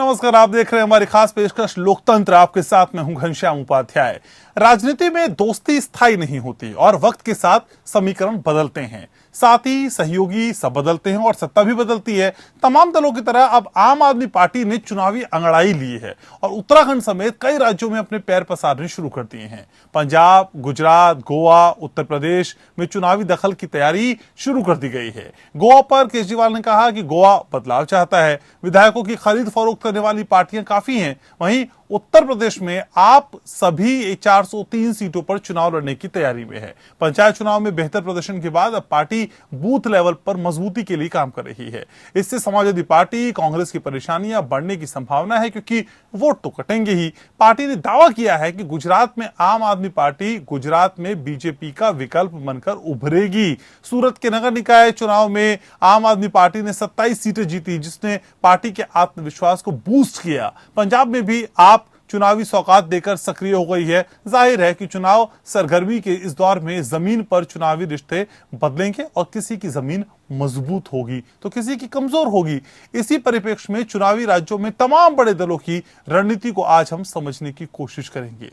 नमस्कार, आप देख रहे हैं हमारी खास पेशकश लोकतंत्र। आपके साथ मैं हूं घनश्याम उपाध्याय। राजनीति में दोस्ती स्थायी नहीं होती और वक्त के साथ समीकरण बदलते हैं, साथी सहयोगी सब बदलते हैं और सत्ता भी बदलती है। तमाम दलों की तरह अब आम आदमी पार्टी ने चुनावी अंगड़ाई ली है और उत्तराखंड समेत कई राज्यों में अपने पैर पसारने शुरू कर दिए हैं। पंजाब, गुजरात, गोवा, उत्तर प्रदेश में चुनावी दखल की तैयारी शुरू कर दी गई है। गोवा पर केजरीवाल ने कहा कि गोवा बदलाव चाहता है। विधायकों की खरीद फरोख्त करने वाली पार्टियां काफी हैं। वहीं उत्तर प्रदेश में आप सभी 403 सीटों पर चुनाव लड़ने की तैयारी में है। पंचायत चुनाव में बेहतर प्रदर्शन के बाद अब पार्टी बूथ लेवल पर मजबूती के लिए काम कर रही है। इससे समाजवादी पार्टी, कांग्रेस की परेशानियां बढ़ने की संभावना है, क्योंकि वोट तो कटेंगे ही। पार्टी ने दावा किया है कि गुजरात में आम आदमी पार्टी गुजरात में बीजेपी का विकल्प बनकर उभरेगी। सूरत के नगर निकाय चुनाव में आम आदमी पार्टी ने 27 सीटें जीती, जिसने पार्टी के आत्मविश्वास को बूस्ट किया। पंजाब में भी आप चुनावी सौगात देकर सक्रिय हो गई है। जाहिर है कि चुनाव सरगर्मी के इस दौर में जमीन पर चुनावी रिश्ते बदलेंगे और किसी की जमीन मजबूत होगी तो किसी की कमजोर होगी। इसी परिप्रेक्ष्य में चुनावी राज्यों में तमाम बड़े दलों की रणनीति को आज हम समझने की कोशिश करेंगे।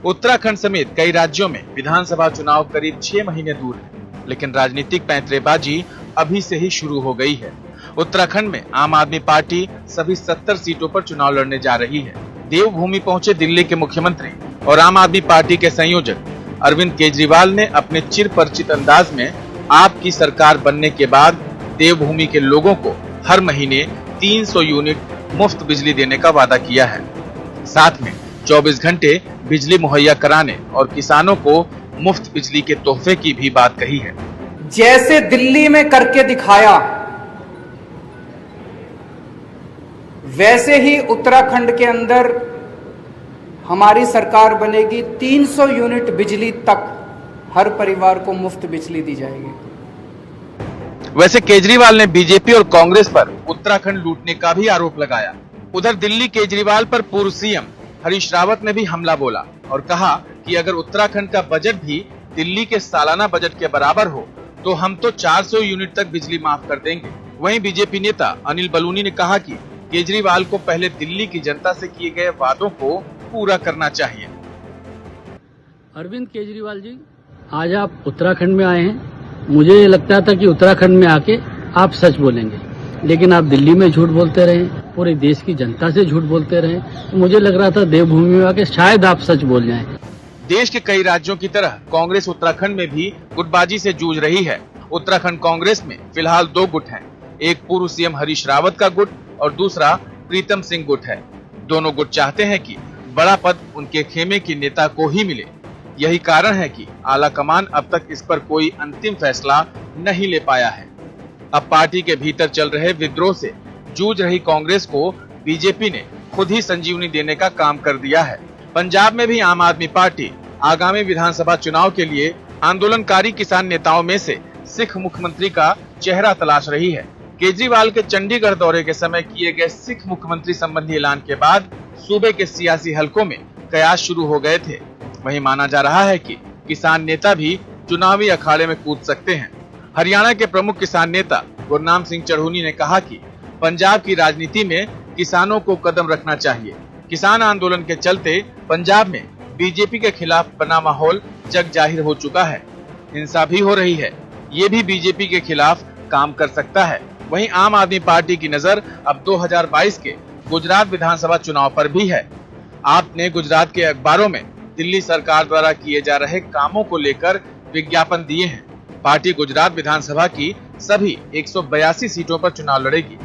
उत्तराखंड समेत कई राज्यों में विधानसभा चुनाव करीब 6 महीने दूर है, लेकिन राजनीतिक पैंतरेबाजी अभी से ही शुरू हो गई है। उत्तराखंड में आम आदमी पार्टी सभी 70 सीटों पर चुनाव लड़ने जा रही है। देवभूमि पहुंचे दिल्ली के मुख्यमंत्री और आम आदमी पार्टी के संयोजक अरविंद केजरीवाल ने अपने चिरपरिचित अंदाज में आपकी सरकार बनने के बाद देवभूमि के लोगों को हर महीने 300 यूनिट मुफ्त बिजली देने का वादा किया है। साथ में 24 घंटे बिजली मुहैया कराने और किसानों को मुफ्त बिजली के तोहफे की भी बात कही है। जैसे दिल्ली में करके दिखाया, वैसे ही उत्तराखंड के अंदर हमारी सरकार बनेगी। 300 यूनिट बिजली तक हर परिवार को मुफ्त बिजली दी जाएगी। वैसे केजरीवाल ने बीजेपी और कांग्रेस पर उत्तराखंड लूटने का भी आरोप लगाया। उधर दिल्ली केजरीवाल पर पूर्व सीएम हरीश रावत ने भी हमला बोला और कहा कि अगर उत्तराखंड का बजट भी दिल्ली के सालाना बजट के बराबर हो तो हम तो 400 यूनिट तक बिजली माफ कर देंगे। वहीं बीजेपी नेता अनिल बलूनी ने कहा कि केजरीवाल को पहले दिल्ली की जनता से किए गए वादों को पूरा करना चाहिए। अरविंद केजरीवाल जी, आज आप उत्तराखंड में आए हैं। मुझे लगता था कि उत्तराखंड में आके आप सच बोलेंगे, लेकिन आप दिल्ली में झूठ बोलते रहे, पूरे देश की जनता से झूठ बोलते रहे। तो मुझे लग रहा था देवभूमि में आके शायद आप सच बोल जाएं। देश के कई राज्यों की तरह कांग्रेस उत्तराखंड में भी गुटबाजी से जूझ रही है। उत्तराखंड कांग्रेस में फिलहाल 2 गुट हैं। एक पूर्व सीएम हरीश रावत का गुट और दूसरा प्रीतम सिंह गुट है। दोनों गुट चाहते हैं कि बड़ा पद उनके खेमे के नेता को ही मिले। यही कारण है कि आला कमान अब तक इस पर कोई अंतिम फैसला नहीं ले पाया है। अब पार्टी के भीतर चल रहे विद्रोह से जूझ रही कांग्रेस को बीजेपी ने खुद ही संजीवनी देने का काम कर दिया है। पंजाब में भी आम आदमी पार्टी आगामी विधानसभा चुनाव के लिए आंदोलनकारी किसान नेताओं में से सिख मुख्यमंत्री का चेहरा तलाश रही है। केजरीवाल के चंडीगढ़ दौरे के समय किए गए सिख मुख्यमंत्री संबंधी ऐलान के बाद सूबे के सियासी हलकों में कयास शुरू हो गए थे। वहीं माना जा रहा है कि किसान नेता भी चुनावी अखाड़े में कूद सकते हैं। हरियाणा के प्रमुख किसान नेता गुरनाम सिंह चढ़ूनी ने कहा कि पंजाब की राजनीति में किसानों को कदम रखना चाहिए। किसान आंदोलन के चलते पंजाब में बीजेपी के खिलाफ बना माहौल जग जाहिर हो चुका है। हिंसा भी हो रही है। ये भी बीजेपी के खिलाफ काम कर सकता है। वहीं आम आदमी पार्टी की नजर अब 2022 के गुजरात विधानसभा चुनाव पर भी है। आपने गुजरात के अखबारों में दिल्ली सरकार द्वारा किए जा रहे कामों को लेकर विज्ञापन दिए हैं। पार्टी गुजरात विधानसभा की सभी 182 सीटों पर चुनाव लड़ेगी।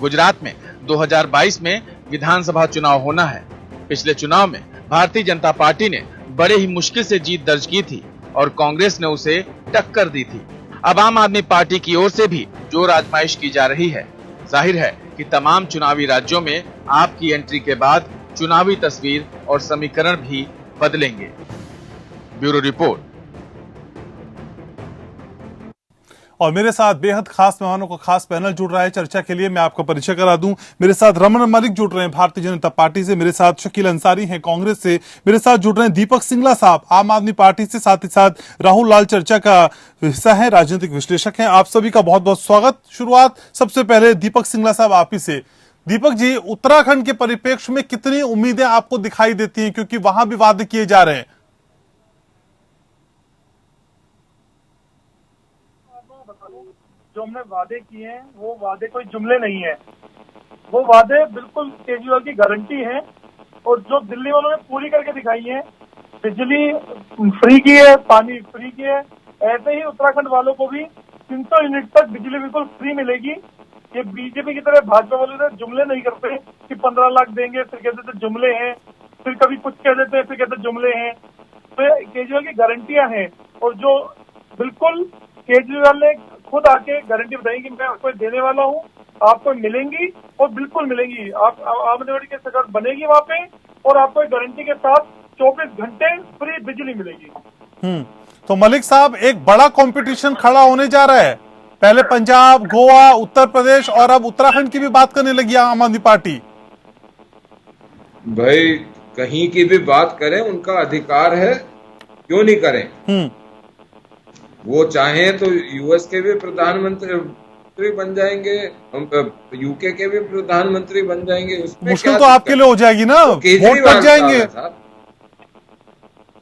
गुजरात में 2022 में विधानसभा चुनाव होना है। पिछले चुनाव में भारतीय जनता पार्टी ने बड़े ही मुश्किल से जीत दर्ज की थी और कांग्रेस ने उसे टक्कर दी थी। अब आम आदमी पार्टी की ओर से भी जोर आजमाइश की जा रही है। जाहिर है कि तमाम चुनावी राज्यों में आपकी एंट्री के बाद चुनावी तस्वीर और समीकरण भी बदलेंगे। Bureau report. और मेरे साथ बेहद खास मेहमानों का खास पैनल जुड़ रहा है चर्चा के लिए। मैं आपका परिचय करा दूं, मेरे साथ रमन मलिक जुड़ रहे हैं भारतीय जनता पार्टी से, मेरे साथ शकील अंसारी हैं कांग्रेस से, मेरे साथ जुड़ रहे हैं दीपक सिंगला साहब आम आदमी पार्टी से, साथ ही साथ राहुल लाल चर्चा का हिस्सा है, राजनीतिक विश्लेषक हैं। आप सभी का बहुत बहुत स्वागत। शुरुआत सबसे पहले दीपक सिंगला साहब आप ही से। दीपक जी, उत्तराखंड के परिप्रेक्ष्य में कितनी उम्मीदें आपको दिखाई देती हैं, क्योंकि वहां भी वादे किए जा रहे हैं? जो हमने वादे किए हैं वो वादे कोई जुमले नहीं है, वो वादे बिल्कुल केजरीवाल की गारंटी हैं और जो दिल्ली वालों ने पूरी करके दिखाई है। बिजली फ्री की है, पानी फ्री की है, ऐसे ही उत्तराखंड वालों को भी 300 यूनिट तक बिजली बिल्कुल फ्री मिलेगी। ये बीजेपी की तरह भाजपा वाले तरह जुमले नहीं करते कि 15 लाख देंगे, फिर कहते थे जुमले हैं, फिर कभी कुछ कह देते हैं, फिर कहते जुमले हैं। तो केजरीवाल की गारंटियां हैं और जो बिल्कुल केजरीवाल ने खुद आके गारंटी बताई कि मैं आपको देने वाला हूँ, आपको मिलेंगी और बिल्कुल मिलेंगी। आप आम आदमी पार्टी की सरकार बनेगी वहाँ पे और आपको एक गारंटी के साथ 24 घंटे फ्री बिजली मिलेगी। तो मलिक साहब, एक बड़ा कंपटीशन खड़ा होने जा रहा है। पहले पंजाब, गोवा, उत्तर प्रदेश और अब उत्तराखंड की भी बात करने लगी आम आदमी पार्टी। भाई कहीं की भी बात करें, उनका अधिकार है, क्यों नहीं करें। वो चाहे तो यूएस के भी प्रधानमंत्री बन जाएंगे, यूके के भी प्रधानमंत्री बन जाएंगे। उसमें मुश्किल तो आपके लिए हो जाएगी ना, वोट कट जाएंगे।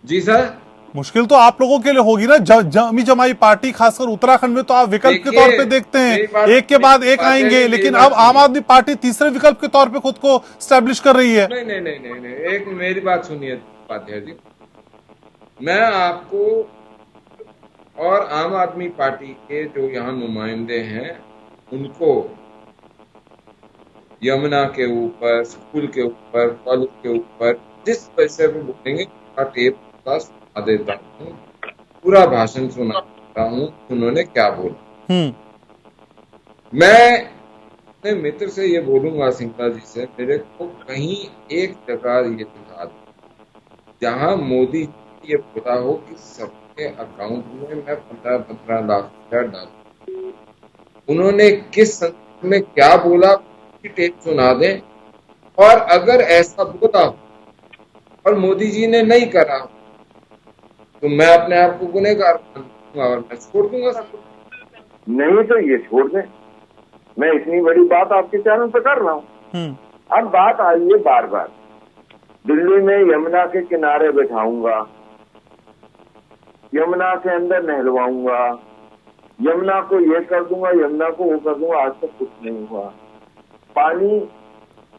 जी सर, मुश्किल तो आप लोगों के लिए होगी ना। जमी जमाई पार्टी, खासकर उत्तराखंड में तो आप विकल्प के तौर पे देखते हैं, एक के बाद एक आएंगे, लेकिन अब आम आदमी पार्टी तीसरे विकल्प के तौर पे खुद को स्टैब्लिश कर रही है। नहीं नहीं नहीं नहीं नहीं, एक मेरी बात सुनिए उपाध्याय जी, मैं आपको और आम आदमी पार्टी के जो यहाँ नुमाइंदे हैं उनको यमुना के ऊपर, स्कूल के ऊपर, कॉलेज के ऊपर जिस पैसे में बोलेंगे उसका टेप का सुना देता हूँ, पूरा भाषण सुनाता हूँ उन्होंने क्या बोला। मैं अपने मित्र से ये बोलूंगा, सिंगला जी से, मेरे को कहीं एक जगह ये दिखा दो जहां मोदी ये बोला हो कि सबके अकाउंट में मैं 15-15 लाख रुपया डालूं। उन्होंने किस संदर्भ में क्या बोला की टेप सुना दें, और अगर ऐसा बोला और मोदी जी ने नहीं करा तो मैं अपने आप को गुनहगार मानूंगा और मैं छोड़ दूंगा सब। नहीं तो ये छोड़ दें। मैं इतनी बड़ी बात आपके चैनल पर कर रहा हूँ। अब बात आई है बार बार, दिल्ली में यमुना के किनारे बैठाऊंगा, यमुना के अंदर नहलवाऊंगा, यमुना को ये कर दूंगा, यमुना को वो कर दूंगा। आज तक कुछ नहीं हुआ। पानी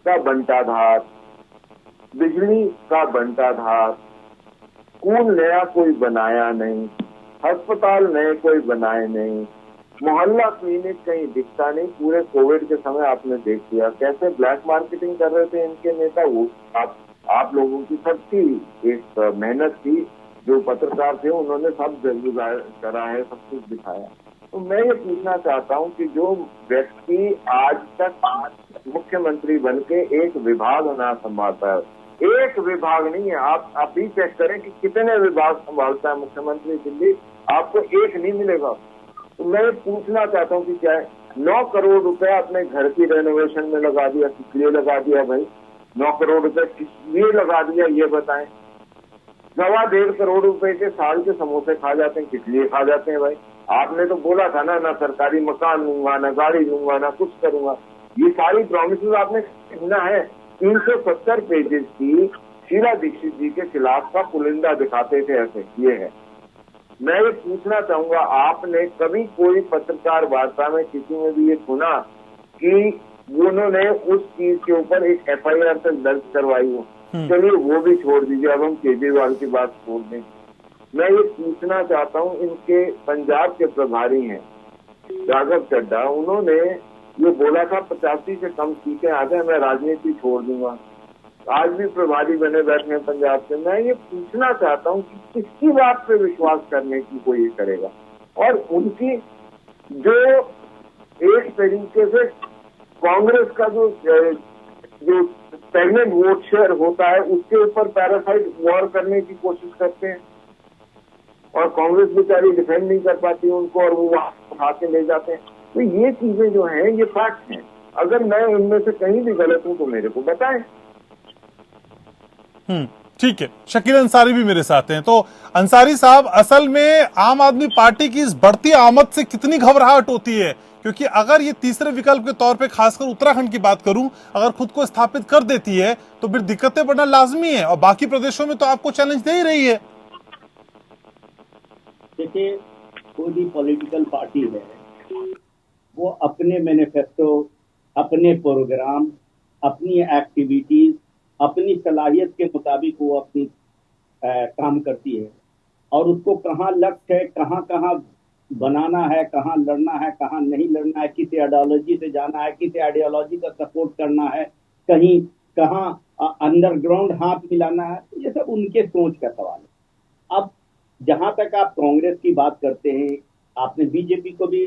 का बंटाधार, बिजली का बंटाधार, स्कूल नया कोई बनाया नहीं, अस्पताल नए कोई बनाए नहीं, मोहल्ला क्लिनिक कहीं दिखता नहीं। पूरे कोविड के समय आपने देख लिया कैसे ब्लैक मार्केटिंग कर रहे थे इनके नेता। वो आप लोगों की सबकी एक मेहनत थी, जो पत्रकार थे उन्होंने सब करा है, सब कुछ दिखाया। तो मैं ये पूछना चाहता हूँ कि जो व्यक्ति आज तक मुख्यमंत्री बनके एक विभाग ना संभालता है, एक विभाग नहीं है, आप भी चेक करें कि कितने विभाग संभालता है मुख्यमंत्री दिल्ली, आपको एक नहीं मिलेगा। तो मैं पूछना चाहता हूँ कि क्या है, 9 करोड़ रुपया अपने घर की रेनोवेशन में लगा दिया, किस लिए लगा दिया भाई? 9 करोड़ रुपए किस लिए लगा दिया ये बताएं। 1.25 करोड़ रुपए के साल के समोसे खा जाते हैं, किस लिए खा जाते हैं भाई? आपने तो बोला था ना सरकारी मकान लूंगा, ना गाड़ी लूंगा, ना कुछ करूंगा। ये सारी प्रॉमिसेस आपने सुना है। 370 पेजेस की शीला दीक्षित जी के खिलाफ का पुलिंदा दिखाते थे, ऐसे ये है। मैं ये पूछना चाहूंगा, आपने कभी कोई पत्रकार वार्ता में किसी ने भी ये सुना कि उन्होंने उस चीज के ऊपर एक FIR तक दर्ज करवाई हो? चलिए वो भी छोड़ दीजिए, अब हम केजरीवाल की बात छोड़ दें। मैं ये पूछना चाहता हूँ, इनके पंजाब के प्रभारी हैं राघव चड्ढा, उन्होंने ये बोला था 85 से कम सीटें आ जाए मैं राजनीति छोड़ दूंगा। आज भी प्रभारी बने बैठे हैं पंजाब से। मैं ये पूछना चाहता हूँ कि किसकी बात पे विश्वास करने की कोई करेगा, और उनकी जो एक तरीके से कांग्रेस का जो स्टेगनेंट वोट शेयर होता है उसके ऊपर पैरासाइट वॉर करने की कोशिश करते हैं। और कांग्रेस बेचारी डिफेंड नहीं कर पाती उनको और वो वहां उठा के ले जाते हैं। तो ये चीजें जो हैं ये फैक्ट हैं। अगर मैं उनमें से कहीं भी गलत हूं तो मेरे को बताएं। ठीक है, शकील अंसारी भी मेरे साथ हैं। तो अंसारी साहब, असल में आम आदमी पार्टी की इस बढ़ती आमद से कितनी घबराहट होती है? क्योंकि अगर ये तीसरे विकल्प के तौर पे खासकर उत्तराखंड की बात करूं, अगर खुद को स्थापित कर देती है तो फिर दिक्कतें बढ़ना लाजमी है, और बाकी प्रदेशों में तो आपको चैलेंज दे ही रही है। देखिए, कोई भी पॉलिटिकल पार्टी है वो अपने मैनिफेस्टो, अपने प्रोग्राम, अपनी एक्टिविटीज, अपनी सलाहियत के मुताबिक वो अपनी काम करती है, और उसको कहाँ लक्ष्य है, कहाँ कहाँ बनाना है, कहाँ लड़ना है, कहाँ नहीं लड़ना है, किस आइडियोलॉजी से जाना है, किस आइडियोलॉजी का सपोर्ट करना है, कहीं कहाँ अंडरग्राउंड हाथ मिलाना है, ये सब उनके सोच का सवाल है। अब जहां तक आप कांग्रेस की बात करते हैं, आपने बीजेपी को भी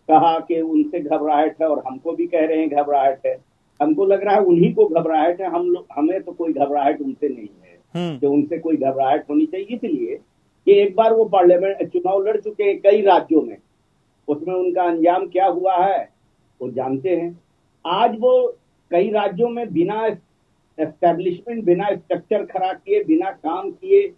कहा कि उनसे घबराहट है और हमको भी कह रहे हैं घबराहट है। हमको लग रहा है उन्हीं को घबराहट है, हमें तो कोई घबराहट उनसे नहीं है कि उनसे कोई घबराहट होनी चाहिए। इसलिए कि एक बार वो पार्लियामेंट चुनाव लड़ चुके हैं कई राज्यों में, उसमें उनका अंजाम क्या हुआ है वो जानते हैं। आज वो कई राज्यों में बिना एस्टेब्लिशमेंट, बिना स्ट्रक्चर खड़ा किए, बिना काम किए,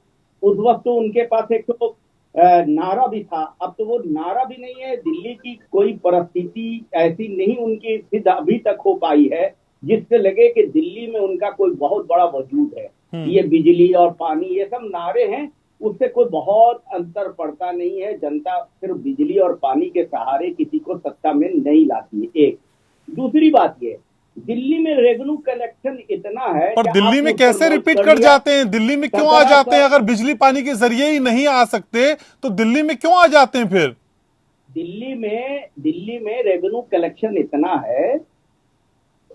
उस वक्त तो उनके पास एक तो नारा भी था, अब तो वो नारा भी नहीं है। दिल्ली की कोई परिस्थिति ऐसी नहीं उनकी अभी तक हो पाई है जिससे लगे कि दिल्ली में उनका कोई बहुत बड़ा वजूद है। ये बिजली और पानी ये सब नारे हैं, उससे कोई बहुत अंतर पड़ता नहीं है। जनता सिर्फ बिजली और पानी के सहारे किसी को सत्ता में नहीं लाती है। एक दूसरी बात ये, दिल्ली में रेवेन्यू कलेक्शन इतना है, पर दिल्ली में कैसे रिपीट कर जाते हैं? दिल्ली में क्यों आ जाते हैं? अगर बिजली पानी के जरिए ही नहीं आ सकते तो दिल्ली में क्यों आ जाते हैं फिर? दिल्ली में रेवेन्यू कलेक्शन इतना है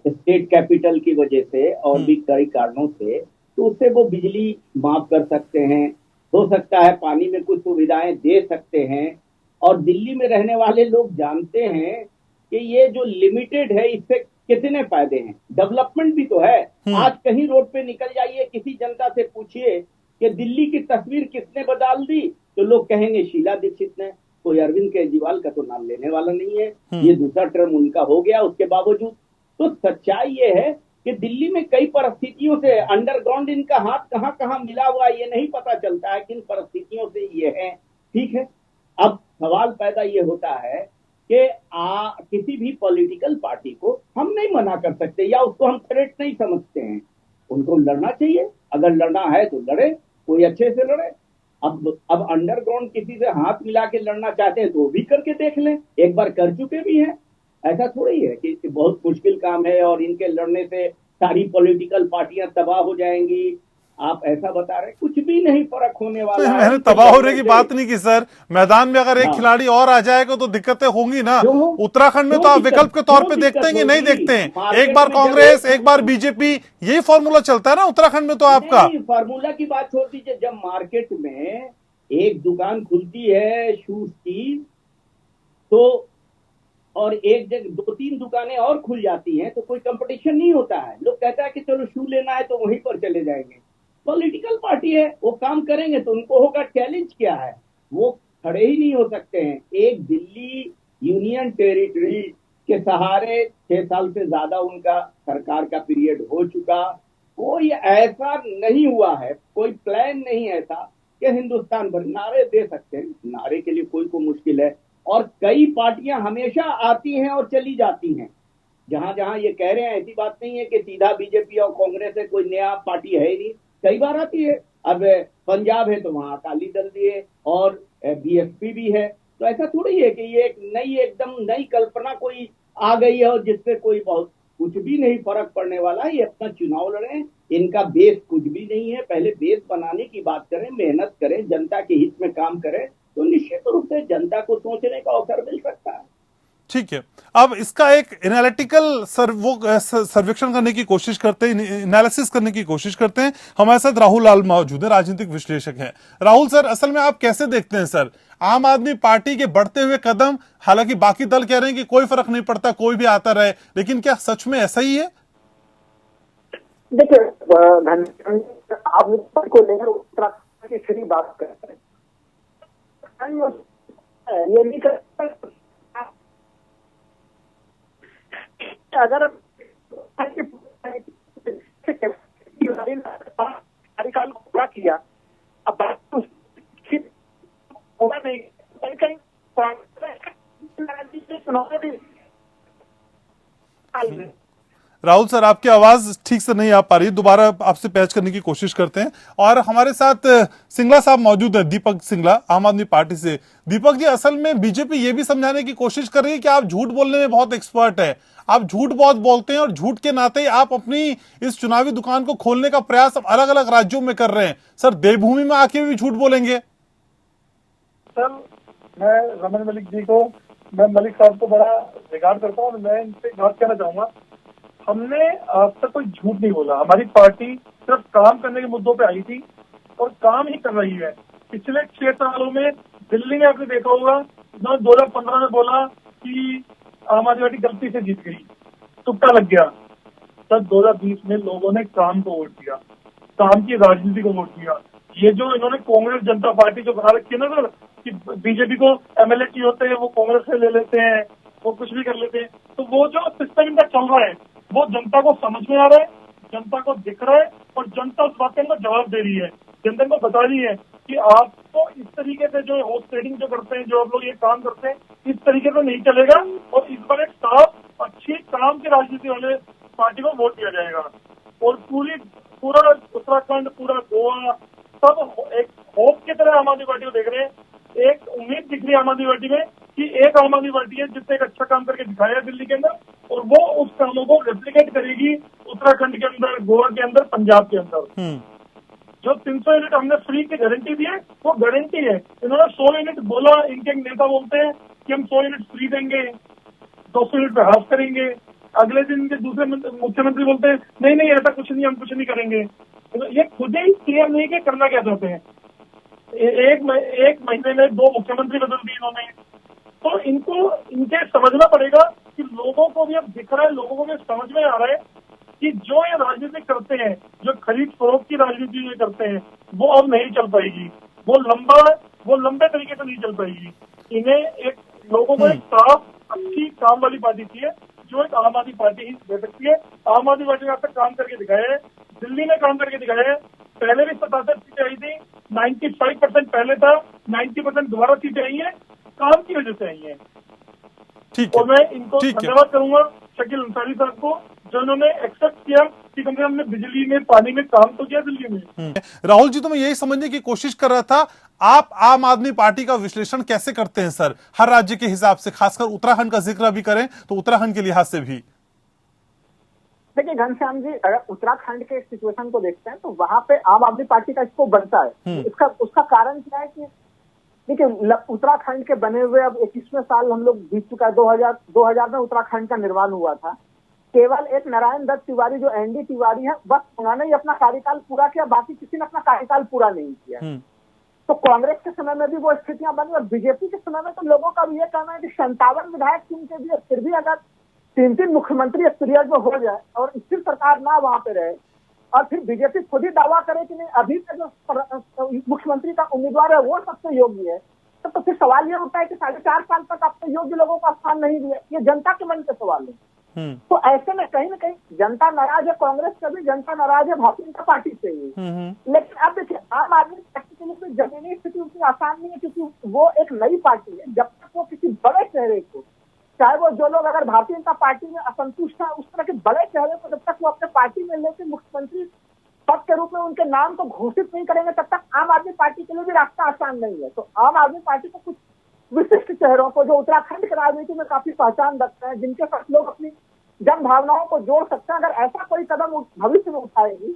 स्टेट कैपिटल की वजह से और भी कई कारणों से, तो उससे वो बिजली माफ कर सकते हैं, हो सकता है पानी में कुछ सुविधाएं दे सकते हैं। और दिल्ली में रहने वाले लोग जानते हैं कि ये जो लिमिटेड है इससे कितने फायदे हैं, डेवलपमेंट भी तो है। आज कहीं रोड पे निकल जाइए, किसी जनता से पूछिए कि दिल्ली की तस्वीर किसने बदल दी, तो लोग कहेंगे शीला दीक्षित ने। कोई अरविंद केजरीवाल का तो नाम लेने वाला नहीं है, ये दूसरा टर्म उनका हो गया उसके बावजूद। तो सच्चाई ये है कि दिल्ली में कई परिस्थितियों से अंडरग्राउंड इनका हाथ कहाँ कहाँ मिला हुआ ये नहीं पता चलता है, किन परिस्थितियों से ये है। ठीक है, अब सवाल पैदा ये होता है कि किसी भी पॉलिटिकल पार्टी को हम नहीं मना कर सकते या उसको हम थ्रेट नहीं समझते हैं। उनको लड़ना चाहिए, अगर लड़ना है तो लड़े, कोई अच्छे से लड़े। अब अंडरग्राउंड किसी से हाथ मिला के लड़ना चाहते हैं तो वो भी करके देख लें, एक बार कर चुके भी हैं। ऐसा थोड़ी है कि बहुत मुश्किल काम है और इनके लड़ने से सारी पॉलिटिकल पार्टियां तबाह हो जाएंगी। आप ऐसा बता रहे, कुछ भी नहीं फर्क होने वाला है। मैंने तबाह होने की बात नहीं की सर, मैदान में अगर एक खिलाड़ी और आ जाएगा तो दिक्कतें होंगी ना। उत्तराखंड में तो आप विकल्प के तौर पे देखते हैं कि नहीं देखते हैं? एक बार कांग्रेस, एक बार बीजेपी, यही फॉर्मूला चलता है ना उत्तराखंड में तो आपका। फार्मूला की बात छोड़ दीजिए, जब मार्केट में एक दुकान खुलती है शूज की तो और एक जगह 2-3 दुकानें और खुल जाती हैं तो कोई कंपटीशन नहीं होता है। लोग कहता है कि चलो शू लेना है तो वहीं पर चले जाएंगे। पॉलिटिकल पार्टी है, वो काम करेंगे तो उनको होगा चैलेंज क्या है, वो खड़े ही नहीं हो सकते हैं। एक दिल्ली यूनियन टेरिटरी के सहारे 6 साल से ज्यादा उनका सरकार का पीरियड हो चुका, कोई ऐसा नहीं हुआ है, कोई प्लान नहीं ऐसा कि हिंदुस्तान भर नारे दे सकते हैं। नारे के लिए कोई को मुश्किल है, और कई पार्टियां हमेशा आती हैं और चली जाती हैं। जहां जहां ये कह रहे हैं ऐसी बात नहीं है कि सीधा बीजेपी और कांग्रेस है, कोई नया पार्टी है ही नहीं, कई बार आती है। अब पंजाब है तो वहां अकाली दल भी है और बीएसपी भी है। तो ऐसा थोड़ी है कि ये एक नई एकदम नई कल्पना कोई आ गई है और जिससे कोई बहुत कुछ भी नहीं फर्क पड़ने वाला है। ये अपना चुनाव लड़े, इनका बेस कुछ भी नहीं है। पहले बेस बनाने की बात करें, मेहनत करें, जनता के हित में काम करें तो निश्चित रूप से जनता को सोचने का अवसर मिल सकता है। ठीक है, अब इसका एक एनालिटिकल सर्वेक्षण करने की कोशिश करते हैं, एनालिसिस करने की कोशिश करते हैं। हमारे साथ राहुल लाल मौजूद है, राजनीतिक विश्लेषक हैं। राहुल सर, असल में आप कैसे देखते हैं सर आम आदमी पार्टी के बढ़ते हुए कदम? हालांकि बाकी दल कह रहे हैं कि कोई फर्क नहीं पड़ता, कोई भी आता रहे, लेकिन क्या सच में ऐसा ही है? देखिए, आप को लेकर उत्तराखंड की सीधी बात करते हैं ये नहीं कर, अगर कार्यकाल को पूरा किया, अब बात होगा नहीं, कहीं राहुल सर, आपकी आवाज ठीक से नहीं आ पा रही, दोबारा आपसे पैच करने की कोशिश करते हैं। और हमारे साथ सिंगला साहब मौजूद है, दीपक सिंगला, आम आदमी पार्टी से। दीपक जी, असल में बीजेपी ये भी समझाने की कोशिश कर रही है कि आप झूठ बोलने में बहुत एक्सपर्ट है, आप झूठ बहुत बोलते हैं और झूठ के नाते ही आप अपनी इस चुनावी दुकान को खोलने का प्रयास अलग अलग राज्यों में कर रहे हैं। सर, देवभूमि में आके भी झूठ बोलेंगे? सर, मैं रमन मलिक जी को, मैं मलिक साहब को बड़ा रिगार्ड करता हूँ और मैं इनसे एक बात कहना चाहूंगा, हमने अब तक कोई झूठ नहीं बोला। हमारी पार्टी सिर्फ काम करने के मुद्दों पे आई थी और काम ही कर रही है। पिछले 6 सालों में दिल्ली में आपने देखा होगा, 2015 में बोला कि आम आदमी पार्टी गलती से जीत गई, तुक्का लग गया। तब 2020 में लोगों ने काम को वोट दिया, काम की राजनीति को वोट दिया। ये जो इन्होंने कांग्रेस जनता पार्टी जो बना रखी है ना सर, कि बीजेपी को एमएलए चाहिए होते हैं, वो कांग्रेस से ले लेते हैं, वो कुछ भी कर लेते हैं, तो वो जो सिस्टम इनका चल रहा है वो जनता को समझ में आ रहा है, जनता को दिख रहा है और जनता उस बात का जवाब दे रही है। जनता को बता रही है कि आपको इस तरीके से जो हॉर्स ट्रेडिंग जो करते हैं, जो आप लोग ये काम करते हैं, इस तरीके से नहीं चलेगा और इस बार एक साफ अच्छी काम की राजनीति वाले पार्टी को वोट दिया जाएगा। और पूरा उत्तराखंड, पूरा गोवा, सब एक होप की तरह आम आदमी पार्टी को देख रहे हैं। एक उम्मीद दिख रही है आम आदमी पार्टी में कि एक आम आदमी पार्टी है जिसने एक अच्छा काम करके दिखाया है दिल्ली के अंदर, और वो उस कामों को रेप्लिकेट करेगी उत्तराखंड के अंदर, गोवा के अंदर, पंजाब के अंदर। जो 300 यूनिट हमने फ्री की गारंटी दी है, वो गारंटी है। इन्होंने 100 यूनिट बोला, इनके नेता बोलते हैं कि हम 100 यूनिट फ्री देंगे, 200 यूनिट पे हाफ करेंगे। अगले दिन इनके दूसरे मुख्यमंत्री बोलते हैं नहीं नहीं ऐसा कुछ नहीं, हम कुछ नहीं करेंगे। तो ये खुद ही क्लियर नहीं कि करना क्या चाहते हैं। एक महीने में 2 मुख्यमंत्री बदल दिए इन्होंने। तो इनको इनके समझना पड़ेगा कि लोगों को भी अब दिख रहा है, लोगों को भी समझ में आ रहा है कि जो ये राजनीति करते हैं, जो खरीद फरोख्त की राजनीति ये करते हैं, वो अब नहीं चल पाएगी। वो लंबे तरीके से नहीं चल पाएगी। इन्हें एक लोगों को एक साफ अच्छी काम वाली पार्टी चाहिए, जो एक आम आदमी पार्टी ही दे सकती है। आम आदमी पार्टी ने अब तक काम करके दिखाया है, दिल्ली में काम करके दिखाया है। पहले भी 77 सीटें आई थी, 95% पहले था, 90% दोबारा सीटें आई है, काम की वजह से आई है। ठीक है, और मैं इनको धन्यवाद करूंगा शकील अंसारी साहब को, जो इन्होंने एक्सेप्ट किया कि कम से कम हमने बिजली में, पानी में काम तो किया दिल्ली में। राहुल जी, तो मैं यही समझने की कोशिश कर रहा था, आप आम आदमी पार्टी का विश्लेषण कैसे करते हैं सर, हर राज्य के हिसाब से, खासकर उत्तराखंड का जिक्र भी करें तो उत्तराखंड के लिहाज से भी? देखिए घनश्याम जी, अगर उत्तराखंड के सिचुएशन को देखते हैं तो वहां पे आम आदमी पार्टी का स्कोप बनता है। उसका कारण क्या है कि देखिए, उत्तराखंड के बने हुए अब 21वें साल हम लोग बीत चुका है। 2000 में उत्तराखंड का निर्माण हुआ था। केवल एक नारायण दत्त तिवारी जो एनडी तिवारी है, बस उन्होंने ही अपना कार्यकाल पूरा किया, बाकी किसी ने अपना कार्यकाल पूरा नहीं किया। तो कांग्रेस के समय में भी वो स्थितियां बनी और बीजेपी के समय में तो लोगों का भी ये कहना है कि 57 विधायक चुन के भी फिर भी अगर 3 मुख्यमंत्री इस पीरियड में हो जाए और स्थिर सरकार ना वहां पे रहे और फिर बीजेपी खुद ही दावा करे कि नहीं अभी तक जो मुख्यमंत्री का उम्मीदवार है वो सबसे योग्य है, तो फिर सवाल ये उठता है कि 4.5 साल तक आपको योग्य लोगों को स्थान नहीं दिया। ये जनता के मन के सवाल है। तो ऐसे में कहीं ना कहीं जनता नाराज है, कांग्रेस से भी जनता नाराज है भारतीय जनता पार्टी से ही। लेकिन अब देखिए, आम आदमी पार्टी के लिए जमीनी स्थिति उतनी आसान नहीं है, क्योंकि वो एक नई पार्टी है। जब तक वो किसी बड़े चेहरे को, चाहे वो जो लोग अगर भारतीय जनता पार्टी में असंतुष्ट है, उस तरह के बड़े चेहरे को जब तक वो अपने पार्टी में लेकर मुख्यमंत्री पद के रूप में उनके नाम को घोषित नहीं करेंगे, तब तक आम आदमी पार्टी के लिए भी रास्ता आसान नहीं है। तो आम आदमी पार्टी को कुछ विशिष्ट चेहरों को, जो उत्तराखंड की राजनीति में काफी पहचान रखते हैं, जिनके साथ लोग अपनी जन भावनाओं को जोड़ सकते हैं, अगर ऐसा कोई कदम भविष्य में उठाएगी,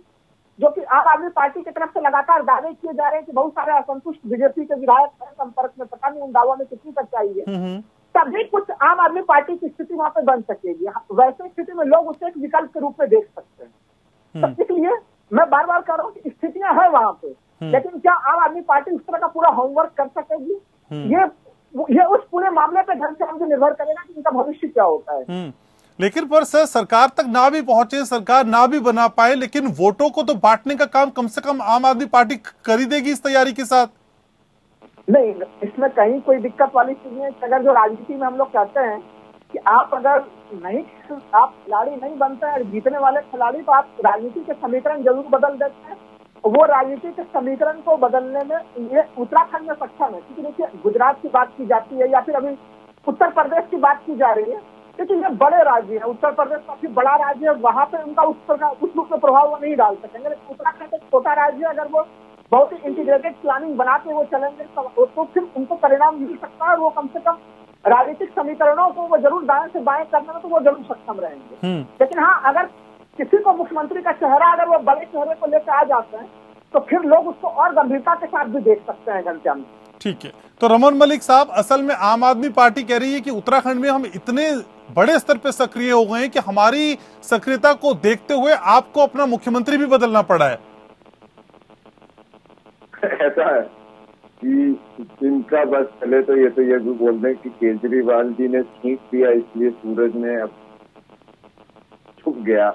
जो कि आम आदमी पार्टी की तरफ से लगातार दावे किए जा रहे हैं कि बहुत सारे असंतुष्ट बीजेपी के विधायक हैं संपर्क में, पता नहीं उन दावों में कितनी सच्चाई है, तभी कुछ आम आदमी पार्टी की स्थिति वहां पे बन सकेगी। वैसे स्थिति में लोग उसे एक विकल्प के रूप में देख सकते हैं। तो इसलिए मैं बार बार कह रहा हूँ कि स्थितियां हैं वहां पे, लेकिन क्या आम आदमी पार्टी उस तरह का पूरा होमवर्क कर सकेगी, ये उस पूरे मामले पे ढंग से हमसे निर्भर करेगा कि इनका भविष्य क्या होता है। लेकिन पर सर, सरकार तक ना भी पहुंचे, सरकार ना भी बना पाए, लेकिन वोटों को तो बांटने का काम कम से कम आम आदमी पार्टी कर ही देगी इस तैयारी के साथ। नहीं, इसमें कहीं कोई दिक्कत वाली चीज नहीं है। अगर जो राजनीति में हम लोग कहते हैं कि आप अगर नहीं, आप खिलाड़ी नहीं बनते हैं जीतने वाले खिलाड़ी, तो आप राजनीति के समीकरण जरूर बदल देते हैं। वो राजनीति के समीकरण को बदलने में ये उत्तराखंड में सक्षम है। क्योंकि देखिए, गुजरात की बात की जाती है या फिर अभी उत्तर प्रदेश की बात की जा रही है, लेकिन ये बड़े राज्य है। उत्तर प्रदेश काफी बड़ा राज्य है, वहां पे उनका उस रूप में प्रभाव वो नहीं डाल सकेंगे। लेकिन उत्तराखंड एक छोटा राज्य है, अगर वो बहुत ही इंटीग्रेटेड प्लानिंग बना के वो चलेंगे तो फिर उनको परिणाम मिल सकता है। वो कम से कम राजनीतिक समीकरणों को वो जरूर दाएं से बाएं करने में तो वो जरूर सक्षम रहेंगे। लेकिन हाँ, अगर किसी को मुख्यमंत्री का चेहरा अगर वो बड़े चेहरे को लेकर आ जाते हैं तो फिर लोग उसको और गंभीरता के साथ भी देख सकते हैं घनश्याम। ठीक है, तो रमन मलिक साहब, असल में आम आदमी पार्टी कह रही है कि उत्तराखंड में हम इतने बड़े स्तर पे सक्रिय हो गए हैं कि हमारी सक्रियता को देखते हुए आपको अपना मुख्यमंत्री भी बदलना पड़ा है। ऐसा है कि इनका बस चले तो ये भी बोल दें कि केजरीवाल जी ने छींक दिया, इसलिए सूरज ने अब छुप गया,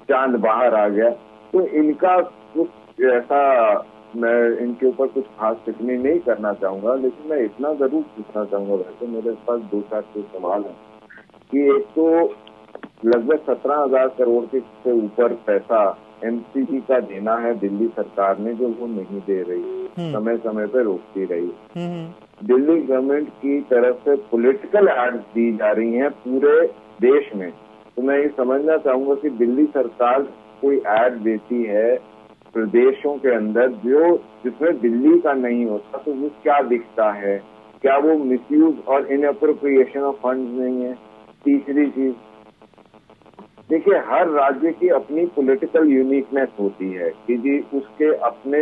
चांद बाहर आ गया। तो इनका कुछ ऐसा, मैं इनके ऊपर कुछ खास टिप्पणी नहीं करना चाहूंगा, लेकिन मैं इतना जरूर पूछना चाहूंगा। वैसे मेरे पास 2-4 सवाल है कि एक तो लगभग 17,000 करोड़ से ऊपर पैसा एमसीडी का देना है दिल्ली सरकार ने, जो वो नहीं दे रही, समय समय पे रोकती रही। दिल्ली गवर्नमेंट की तरफ से पॉलिटिकल एड्स दी जा रही हैं पूरे देश में। तो मैं ये समझना चाहूंगा कि दिल्ली सरकार कोई एड देती है प्रदेशों के अंदर जो जिसमें दिल्ली का नहीं होता, तो वो क्या दिखता है? क्या वो मिसयूज और इनअप्रोप्रिएशन ऑफ फंड्स नहीं है? तीसरी चीज, देखिए, हर राज्य की अपनी पॉलिटिकल यूनिकनेस होती है कि जी उसके अपने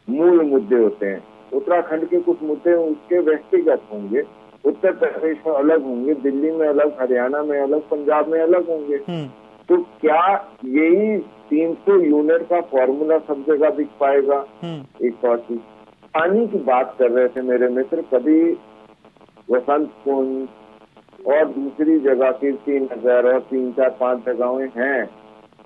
मूल मुद्दे होते हैं। उत्तराखंड के कुछ मुद्दे उसके व्यक्तिगत होंगे, उत्तर प्रदेश में अलग होंगे, दिल्ली में अलग, हरियाणा में अलग, पंजाब में अलग होंगे। तो क्या यही 300 यूनिट का फॉर्मूला सब जगह दिख पाएगा? एक और चीज, पानी की बात कर रहे थे मेरे मित्र, कभी वसंत कुंज और दूसरी जगह कीर्ति नगर और 3-4-5 जगहें हैं,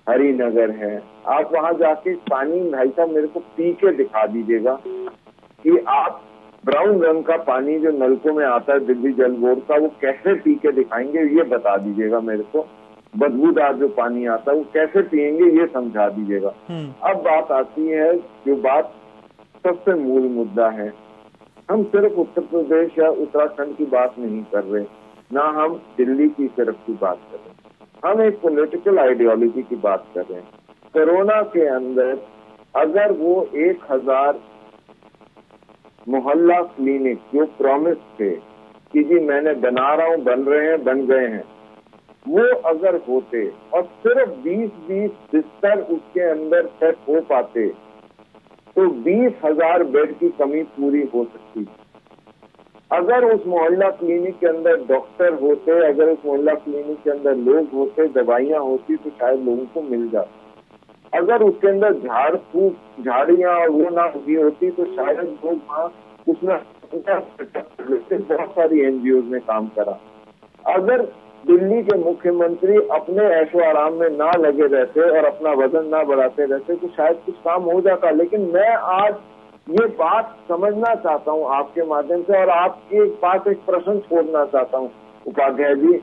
हरिनगर है, आप वहां जाके पानी भाई साहब मेरे को पी के दिखा दीजिएगा कि आप ब्राउन रंग का पानी जो नलकों में आता है दिल्ली जल बोर्ड का, वो कैसे पी के दिखाएंगे, ये बता दीजिएगा मेरे को। बदबूदार जो पानी आता है वो कैसे पियेंगे, ये समझा दीजिएगा। अब बात आती है जो बात सबसे मूल मुद्दा है, हम सिर्फ उत्तर प्रदेश या उत्तराखंड की बात नहीं कर रहे, ना हम दिल्ली की सिर्फ की बात कर रहे हैं, हम एक पॉलिटिकल आइडियोलॉजी की बात कर रहे हैं। कोरोना के अंदर अगर वो 1000 मोहल्ला क्लिनिक जो प्रॉमिस थे कि जी मैंने बना रहा हूँ, बन रहे हैं, बन गए हैं, वो अगर होते और सिर्फ 20-20 बिस्तर उसके अंदर सेट हो पाते तो 20,000 बेड की कमी पूरी हो सकती। अगर उस मोहल्ला क्लिनिक के अंदर डॉक्टर होते, अगर उस मोहल्ला क्लिनिक के अंदर लोग होते, दवाइयां होती, तो शायद लोगों को मिल जाता। अगर उसके अंदर झाड़ फूक, झाड़ियां और वो ना हुई होती तो शायद लोग वहाँ उसमें बहुत सारी एनजीओ ने काम करा। अगर दिल्ली के मुख्यमंत्री अपने ऐशो आराम में ना लगे रहते और अपना वजन ना बढ़ाते रहते तो शायद कुछ काम हो जाता। लेकिन मैं आज ये बात समझना चाहता हूँ आपके माध्यम से और आपके पास एक प्रश्न छोड़ना चाहता हूँ उपाध्याय जी,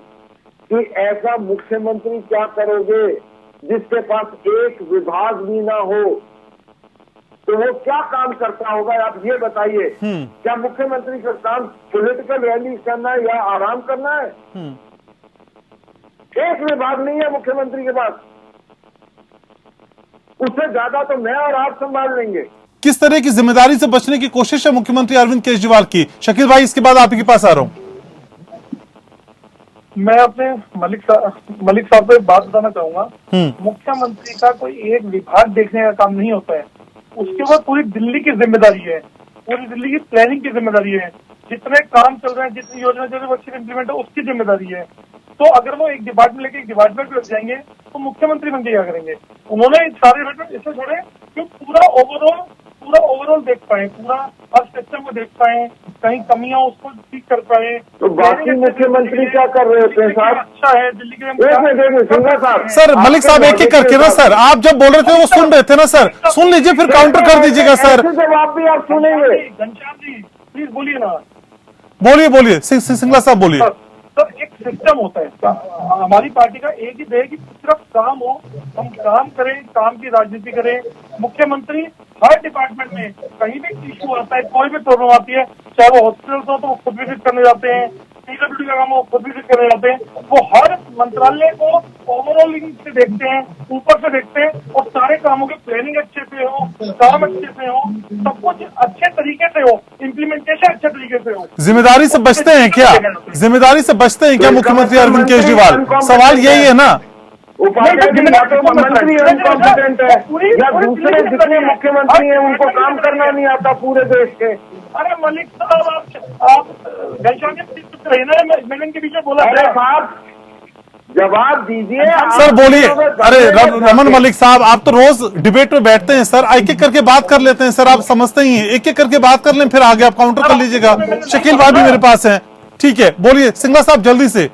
कि ऐसा मुख्यमंत्री क्या करोगे जिसके पास एक विभाग भी ना हो, तो वो क्या काम करता होगा आप ये बताइए। क्या मुख्यमंत्री का काम पॉलिटिकल रैली करना है या आराम करना है? एक विभाग नहीं है मुख्यमंत्री के पास, उससे ज्यादा तो मैं और आप संभाल लेंगे। किस तरह की जिम्मेदारी से बचने की कोशिश है मुख्यमंत्री अरविंद केजरीवाल की? शकील भाई, इसके बाद आप ही के पास आ रहा हूं। मैं अपने मलिक साहब को बात बताना चाहूंगा। मुख्यमंत्री का कोई एक विभाग देखने का काम नहीं होता है, उसके ऊपर पूरी दिल्ली की जिम्मेदारी है, पूरी दिल्ली की प्लानिंग की जिम्मेदारी है। जितने काम चल रहे हैं, जितनी योजना चल रही है, अच्छी इम्प्लीमेंट है, उसकी जिम्मेदारी है। तो अगर वो एक डिपार्टमेंट लेके एक डिपार्टमेंट में लग जाएंगे तो मुख्यमंत्री बन के क्या करेंगे? उन्होंने सारे डिपार्टमेंट इसलिए छोड़े कि पूरा ओवरऑल देख पाए, पूरा हर सिस्टम को देख पाए, कहीं कमियां उसको ठीक कर पाए। तो बाकी मुख्यमंत्री क्या कर रहे होते हैं साहब? अच्छा है दिल्ली के साहब। सर मलिक साहब एक एक करके ना सर, आप जब बोल रहे थे वो सुन रहे थे ना सर, सुन लीजिए फिर काउंटर कर दीजिएगा सर। जवाब भी आप सुनेंगे। घनश्याम जी प्लीज बोलिए ना। बोलिए सिंगला साहब बोलिए। सर एक सिस्टम होता है हमारी पार्टी का, एक ही है कि सिर्फ काम हो, हम काम करें, काम की राजनीति करें। मुख्यमंत्री हर डिपार्टमेंट में कहीं भी इशू आता है, कोई भी प्रॉब्लम आती है, चाहे वो हॉस्पिटल हो तो वो खुद विजिट करने जाते हैं, पीडब्ल्यूडी का काम हो खुद विजिट करने जाते हैं। वो हर मंत्रालय को ओवरऑल से देखते हैं, ऊपर से देखते हैं, और सारे कामों की प्लानिंग अच्छे से हो, काम अच्छे से हो, सब कुछ अच्छे तरीके से हो, इम्प्लीमेंटेशन अच्छे तरीके से हो। जिम्मेदारी से बचते हैं क्या? जिम्मेदारी से बचते हैं क्या मुख्यमंत्री अरविंद केजरीवाल? सवाल यही है ना। मंत्री इनकॉम्पिटेंट है या दूसरे जितने मुख्यमंत्री हैं उनको काम करना नहीं आता पूरे देश के। अरे मलिक साहब आप घनश्याम जी के बीच में बोला। अरे साहब जवाब दीजिए सर, बोलिए। अरे रमन मलिक साहब, आप तो रोज डिबेट में बैठते हैं सर, एक एक करके बात कर लेते हैं सर, आप समझते ही हैं। एक एक करके बात कर लें, फिर आगे आप काउंटर कर लीजिएगा। शकील भाई भी मेरे पास हैं, ठीक है, बोलिए सिंगला साहब जल्दी से।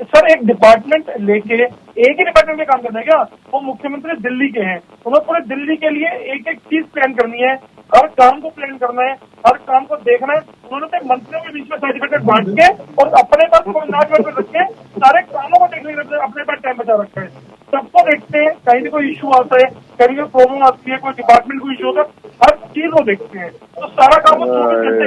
सर एक डिपार्टमेंट लेके एक ही डिपार्टमेंट में काम करना है क्या? वो मुख्यमंत्री दिल्ली के हैं, उन्हें पूरे दिल्ली के लिए एक एक चीज प्लान करनी है, हर काम को प्लान करना है, हर काम को देखना है। उन्होंने तो मंत्रियों के बीच में सर्टिफिकेट बांट के और अपने पास नाच में रख के सारे कामों को देखने के लिए अपने पास टाइम बचा रखा है। सबको देखते हैं, कहीं भी कोई इशू आता है, कहीं भी प्रॉब्लम आती है, कोई डिपार्टमेंट को इशू होता है, हर चीज को देखते हैं। तो सारा काम वो 24 घंटे,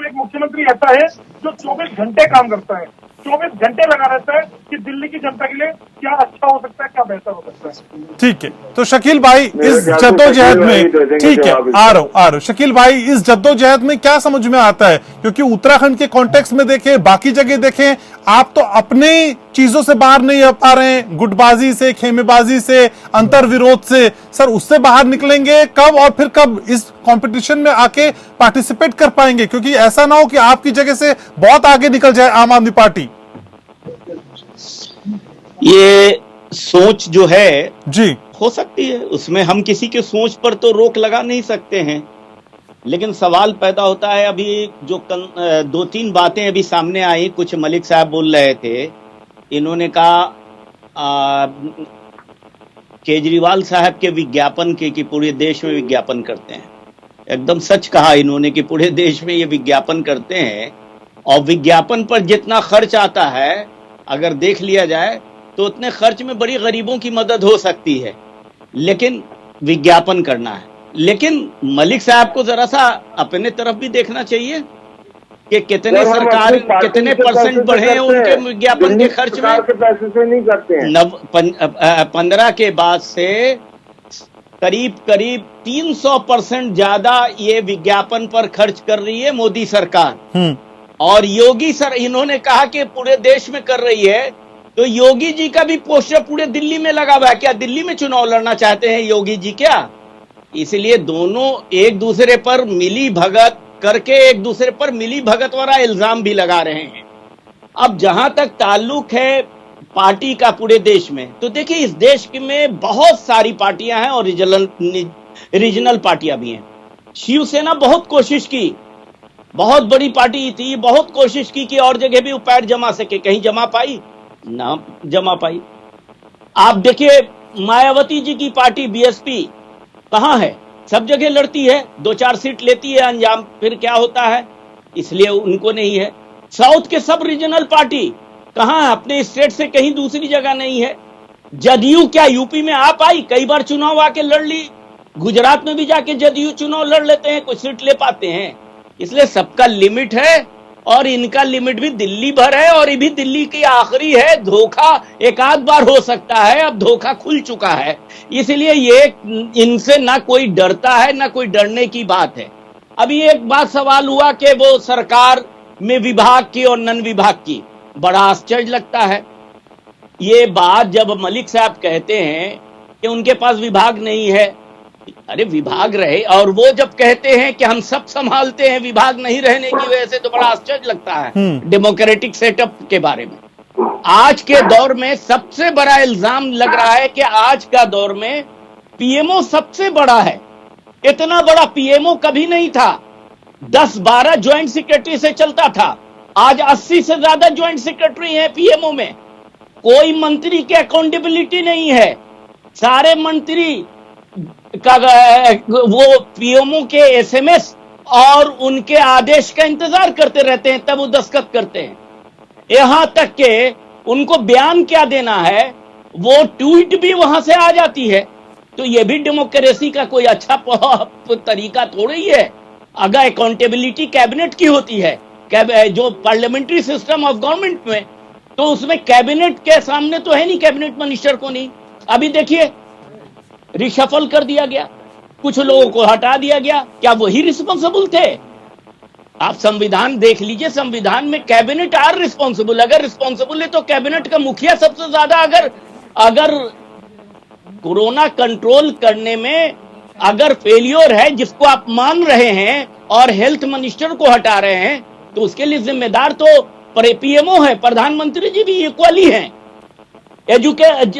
एक मुख्यमंत्री ऐसा है जो 24 घंटे काम करता है, 24 घंटे लगा रहता है कि दिल्ली की जनता के लिए क्या अच्छा हो सकता है, क्या बेहतर हो सकता है। ठीक है, तो शकील भाई इस जद्दोजहद में, ठीक है, आ रहा हूं शकील भाई, इस जद्दोजहद में क्या समझ में आता है? क्योंकि उत्तराखंड के कॉन्टेक्स्ट में देखें, बाकी जगह देखें, आप तो अपने चीजों से बाहर नहीं आ पा रहे हैं, गुटबाजी से, खेमेबाजी से, अंतर विरोध से। सर उससे बाहर निकलेंगे कब, और फिर कब इस कंपटीशन में आके पार्टिसिपेट कर पाएंगे? क्योंकि ऐसा ना हो कि आपकी जगह से बहुत आगे निकल जाए आम आदमी पार्टी। ये सोच जो है जी हो सकती है, उसमें हम किसी के सोच पर तो रोक लगा नहीं सकते हैं, लेकिन सवाल पैदा होता है। अभी जो 2-3 बातें अभी सामने आई, कुछ मलिक साहब बोल रहे थे, इन्होंने कहा केजरीवाल साहब के विज्ञापन के कि पूरे देश में विज्ञापन करते हैं। एकदम सच कहा इन्होंने कि पूरे देश में ये विज्ञापन करते हैं, और विज्ञापन पर जितना खर्च आता है अगर देख लिया जाए तो उतने खर्च में बड़ी गरीबों की मदद हो सकती है, लेकिन विज्ञापन करना है। लेकिन मलिक साहब को जरा सा अपने तरफ भी देखना चाहिए कि कितने सरकार कितने परसेंट बढ़े हैं उनके विज्ञापन के खर्च में। पैसे से नहीं करते हैं। 15 के बाद से करीब 300% ज्यादा ये विज्ञापन पर खर्च कर रही है मोदी सरकार। और योगी सर, इन्होंने कहा कि पूरे देश में कर रही है, तो योगी जी का भी पोस्टर पूरे दिल्ली में लगा हुआ है। क्या दिल्ली में चुनाव लड़ना चाहते हैं योगी जी क्या? इसलिए दोनों एक दूसरे पर मिली भगत करके एक दूसरे पर मिली भगत वाला इल्जाम भी लगा रहे हैं। अब जहां तक ताल्लुक है पार्टी का पूरे देश में, तो देखिए इस देश में बहुत सारी पार्टियां हैं और रीजनल पार्टियां भी हैं। शिवसेना बहुत कोशिश की, बहुत बड़ी पार्टी थी, बहुत कोशिश की कि और जगह भी पैर जमा सके, कहीं जमा पाई ना जमा पाई। आप देखिए मायावती जी की पार्टी बीएसपी कहां है? सब जगह लड़ती है, 2-4 सीट लेती है, अंजाम फिर क्या होता है, इसलिए उनको नहीं है। साउथ के सब रीजनल पार्टी कहां है? अपने स्टेट से कहीं दूसरी जगह नहीं है। जदयू क्या यूपी में आ पाई? कई बार चुनाव आके लड़ ली, गुजरात में भी जाके जदयू चुनाव लड़ लेते हैं, कुछ सीट ले पाते हैं। इसलिए सबका लिमिट है, और इनका लिमिट भी दिल्ली भर है, और ये भी दिल्ली की आखिरी है। धोखा एक आध बार हो सकता है, अब धोखा खुल चुका है, इसलिए ये इनसे ना कोई डरता है ना कोई डरने की बात है। अभी एक बात सवाल हुआ कि वो सरकार में विभाग की और नन विभाग की, बड़ा आश्चर्य लगता है ये बात जब मलिक साहब कहते हैं कि उनके पास विभाग नहीं है। अरे विभाग रहे, और वो जब कहते हैं कि हम सब संभालते हैं विभाग नहीं रहने की वजह से, तो बड़ा आश्चर्य लगता है डेमोक्रेटिक सेटअप के बारे में। आज के दौर में सबसे बड़ा इल्जाम लग रहा है कि आज का दौर में पीएमओ सबसे बड़ा है। इतना बड़ा पीएमओ कभी नहीं था, 10-12 ज्वाइंट सेक्रेटरी से चलता था, आज 80 से ज्यादा ज्वाइंट सेक्रेटरी हैं पीएमओ में। कोई मंत्री की अकाउंटेबिलिटी नहीं है, सारे मंत्री का वो पीएमओ के एसएमएस और उनके आदेश का इंतजार करते रहते हैं, तब वो दस्तखत करते हैं। यहां तक के उनको बयान क्या देना है वो ट्वीट भी वहां से आ जाती है। तो ये भी डेमोक्रेसी का कोई अच्छा तरीका थोड़ी ही है। अगर अकाउंटेबिलिटी कैबिनेट की होती है, जो पार्लियामेंट्री सिस्टम ऑफ गवर्नमेंट में, तो उसमें कैबिनेट के सामने तो है नहीं, कैबिनेट मिनिस्टर को नहीं। अभी देखिए रिशफल कर दिया गया, कुछ लोगों को हटा दिया गया, क्या वही रिस्पॉन्सिबल थे? आप संविधान देख लीजिए, संविधान में कैबिनेट आर रिस्पॉन्सिबल। अगर रिस्पॉन्सिबल है तो कैबिनेट का मुखिया सबसे ज्यादा अगर कोरोना कंट्रोल करने में अगर फेलियर है, जिसको आप मान रहे हैं, और हेल्थ मिनिस्टर को हटा रहे हैं, तो उसके लिए जिम्मेदार तो पीएमओ है, प्रधानमंत्री जी भी इक्वली हैं।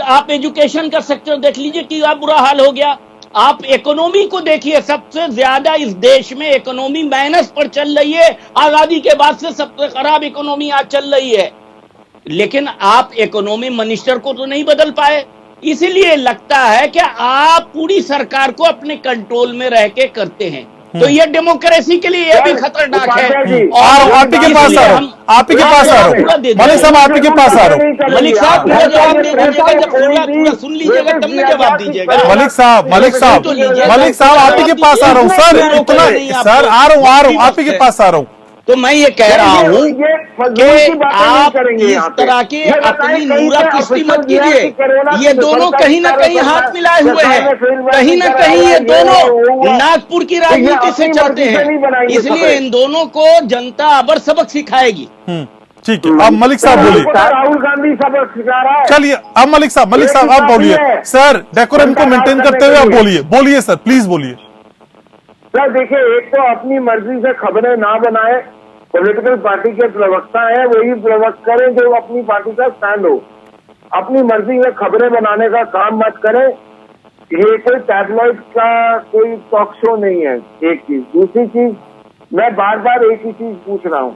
आप एजुकेशन का सेक्टर देख लीजिए कि आप बुरा हाल हो गया। आप इकोनॉमी को देखिए, सबसे ज्यादा इस देश में इकोनॉमी माइनस पर चल रही है। आजादी के बाद से सबसे खराब इकोनॉमी आज चल रही है, लेकिन आप इकोनॉमी मिनिस्टर को तो नहीं बदल पाए। इसीलिए लगता है कि आप पूरी सरकार को अपने कंट्रोल में रह के करते हैं, तो ये डेमोक्रेसी के लिए ये भी खतरनाक है। और आप ही के पास आ रहा हूं, आप ही के पास आ रहा हूं, मलिक साहब आप ही के पास आ रहा हूं। मलिक साहब पूरा जवाब दे दीजिएगा, जब पूरा सुन लीजिएगा तब में जवाब दीजिएगा। मलिक साहब आप ही के पास आ रहा हूं सर, इतना सर आ रहा हूं आप ही के पास आ रहा हूं। तो मैं ये कह रहा हूं कि आप इस तरह के अपनी नूरा किस्ती मत कीजिए। ये दोनों कहीं ना कहीं हाथ मिलाए हुए हैं, कहीं ना कहीं ये दोनों नागपुर की राजनीति से चलते हैं, इसलिए इन दोनों को जनता अबर सबक सिखाएगी। ठीक है, अब मलिक साहब बोलिए। राहुल गांधी सबक सिखा रहा है। चलिए अब मलिक साहब आप बोलिए सर, डेकोरम को मेंटेन करते हुए आप बोलिए सर, प्लीज बोलिए। सर देखिए, एक तो अपनी मर्जी से खबरें ना बनाए, पॉलिटिकल पार्टी के प्रवक्ता हैं वही प्रवक्त करें जो अपनी पार्टी का स्टैंड हो। अपनी मर्जी से खबरें बनाने का काम मत करें। ये कोई टैबलॉइड का कोई टॉक शो नहीं है, एक चीज। दूसरी चीज, मैं बार बार एक ही चीज पूछ रहा हूँ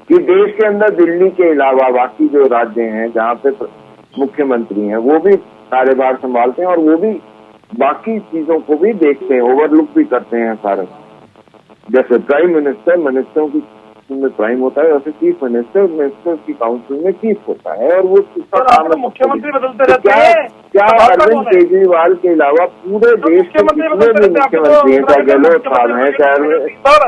कि देश के अंदर दिल्ली के अलावा बाकी जो राज्य हैं जहाँ पे मुख्यमंत्री हैं वो भी कार्यभार संभालते हैं और वो भी बाकी चीजों को भी देखते हैं, ओवरलुक भी करते हैं सारे। जैसे प्राइम मिनिस्टर, मिनिस्टरों की में प्राइम होता है, वैसे चीफ मिनिस्टर की काउंसिल में चीफ होता है, और वो मुख्यमंत्री बदलते रहते हैं। क्या अरविंद केजरीवाल के अलावा पूरे देश के जितने भी मुख्यमंत्री हैं, चाहे गहलोत साहब हैं, चाहे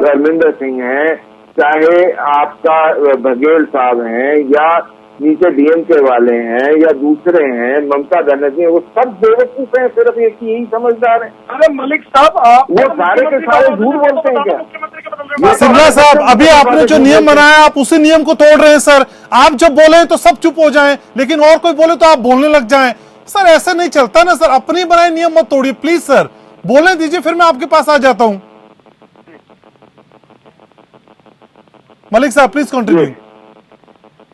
धर्मेंद्र सिंह हैं, चाहे आपका बघेल साहब हैं, या नीचे डीएमके वाले हैं या दूसरे हैं, ममता बनर्जी, वो सब बेवकूफ हैं, सिर्फ एक यही समझदार हैं। अरे मलिक साहब, आप वो सारे के सारे झूठ बोलते हैं क्या? सिंगला साहब, अभी आपने जो नियम बनाया आप उसी नियम को तोड़ रहे हैं सर। आप जब बोले तो सब चुप हो जाएं, लेकिन और कोई बोले तो आप बोलने लग जाएं। सर ऐसे नहीं चलता ना सर, अपनी बनाए नियम मत तोड़िए प्लीज सर, बोलने दीजिए, फिर मैं आपके पास आ जाता हूं। मलिक साहब प्लीज कंटिन्यू।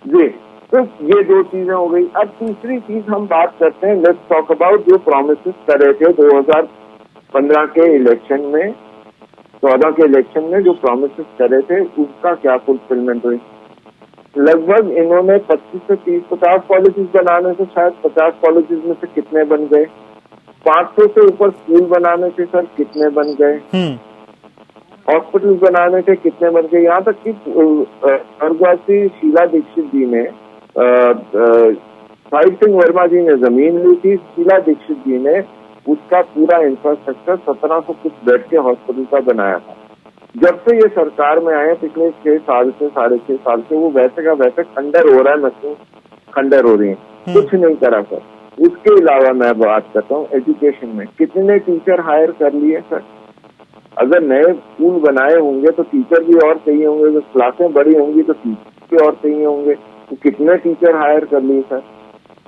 जी, तो ये दो चीजें हो गई। अब तीसरी चीज हम बात करते हैं, लेट्स टॉक अबाउट जो प्रॉमिसेस कर रहे थे 2015 के इलेक्शन में, 14 के इलेक्शन में जो प्रॉमिसेस कर रहे थे उसका क्या फुलफिलमेंट हुई। लगभग इन्होंने 25 से 30-50 कॉलेजेस बनाने से शायद 50 कॉलेजेस में से कितने बन गए, 500 से ऊपर स्कूल बनाने से सर कितने बन गए, हॉस्पिटल बनाने से कितने बन गए। यहाँ तक कि स्वर्गवासी शीला दीक्षित जी ने, साहिब सिंह वर्मा जी ने जमीन ली थी, शीला दीक्षित जी ने उसका पूरा इंफ्रास्ट्रक्चर 1700 कुछ बेड के हॉस्पिटल का बनाया था। जब से ये सरकार में आए पिछले 6 साल से 6.5 साल से वो वैसे का वैसे खंडर हो रहा है, मशीन खंडर हो रही है, कुछ नहीं करा सर। उसके अलावा मैं बात करता हूँ एजुकेशन में, कितने टीचर हायर कर लिए सर। अगर नए स्कूल बनाए होंगे तो टीचर भी और चाहिए होंगे, अगर क्लासें बड़ी होंगी तो टीचर भी और चाहिए होंगे, तो कितने टीचर हायर कर लिए सर।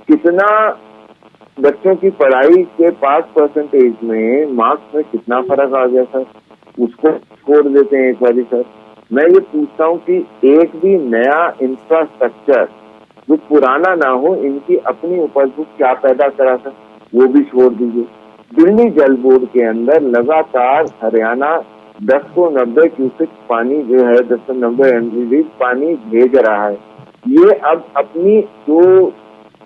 कितना बच्चों की पढ़ाई के पास परसेंटेज में, मार्क्स में कितना फर्क आ गया सर, उसको स्कोर देते हैं एक बार सर। मैं ये पूछता हूँ कि एक भी नया इंफ्रास्ट्रक्चर जो पुराना ना हो, इनकी अपनी उपज क्या पैदा करा सर, वो भी छोड़ दीजिए। दिल्ली जल बोर्ड के अंदर लगातार हरियाणा 1090 क्यूसेक पानी जो है 1090 MGD पानी भेज रहा है। ये अब अपनी जो